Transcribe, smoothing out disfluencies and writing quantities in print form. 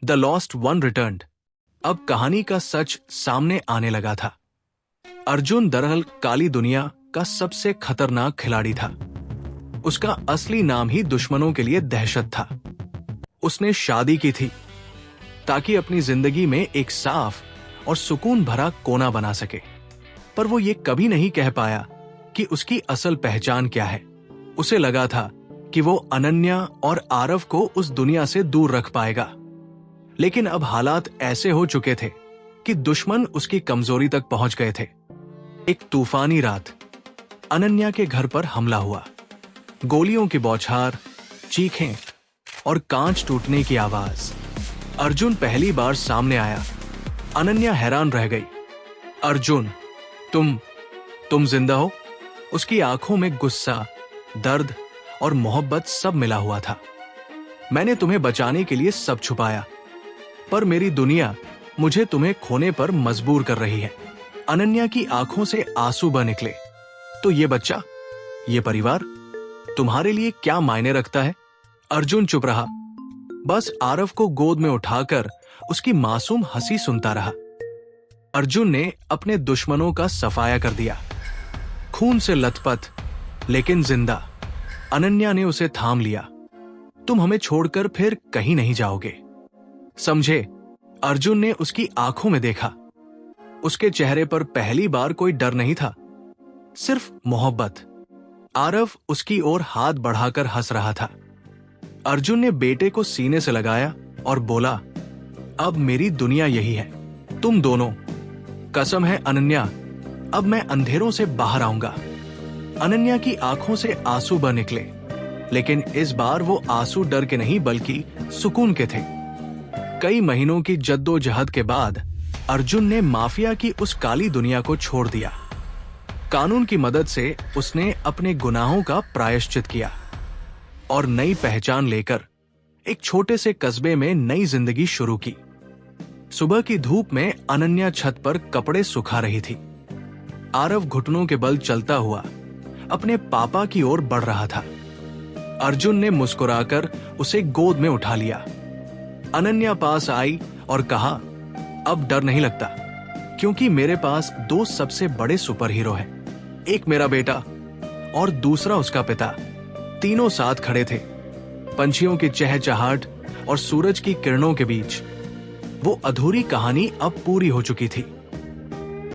The lost one returned. अब कहानी का सच सामने आने लगा था। अर्जुन दरअसल काली दुनिया का सबसे खतरनाक खिलाड़ी था। उसका असली नाम ही दुश्मनों के लिए दहशत था। उसने शादी की थी ताकि अपनी जिंदगी में एक साफ और सुकून भरा कोना बना सके, पर वो ये कभी नहीं कह पाया कि उसकी असल पहचान क्या है। उसे लगा था कि वो अनन्या और आरव को उस दुनिया से दूर रख पाएगा, लेकिन अब हालात ऐसे हो चुके थे कि दुश्मन उसकी कमजोरी तक पहुंच गए थे। एक तूफानी रात अनन्या के घर पर हमला हुआ। गोलियों की बौछार, चीखें और कांच टूटने की आवाज। अर्जुन पहली बार सामने आया। अनन्या हैरान रह गई। अर्जुन, तुम जिंदा हो? उसकी आंखों में गुस्सा, दर्द और मोहब्बत सब मिला हुआ था। मैंने तुम्हें बचाने के लिए सब छुपाया, पर मेरी दुनिया मुझे तुम्हें खोने पर मजबूर कर रही है। अनन्या की आंखों से आंसू बह निकले। तो ये बच्चा, ये परिवार तुम्हारे लिए क्या मायने रखता है? अर्जुन चुप रहा, बस आरव को गोद में उठाकर उसकी मासूम हंसी सुनता रहा। अर्जुन ने अपने दुश्मनों का सफाया कर दिया। खून से लथपथ लेकिन जिंदा अनन्या ने उसे थाम लिया। तुम हमें छोड़कर फिर कहीं नहीं जाओगे, समझे? अर्जुन ने उसकी आंखों में देखा। उसके चेहरे पर पहली बार कोई डर नहीं था, सिर्फ मोहब्बत। आरव उसकी ओर हाथ बढ़ाकर हंस रहा था। अर्जुन ने बेटे को सीने से लगाया और बोला, अब मेरी दुनिया यही है, तुम दोनों। कसम है अनन्या, अब मैं अंधेरों से बाहर आऊंगा। अनन्या की आंखों से आंसू बह निकले, लेकिन इस बार वो आंसू डर के नहीं बल्कि सुकून के थे। कई महीनों की जद्दोजहद के बाद अर्जुन ने माफिया की उस काली दुनिया को छोड़ दिया। कानून की मदद से उसने अपने गुनाहों का प्रायश्चित किया और नई पहचान लेकर एक छोटे से कस्बे में नई जिंदगी शुरू की। सुबह की धूप में अनन्या छत पर कपड़े सुखा रही थी। आरव घुटनों के बल चलता हुआ अपने पापा की ओर बढ़ रहा था। अर्जुन ने मुस्कुराकर उसे गोद में उठा लिया। अनन्या पास आई और कहा, अब डर नहीं लगता, क्योंकि मेरे पास दो सबसे बड़े सुपर हीरो हैं। एक मेरा बेटा और दूसरा उसका पिता। तीनों साथ खड़े थे, पंछियों की चहचहाट और सूरज की किरणों के बीच। वो अधूरी कहानी अब पूरी हो चुकी थी।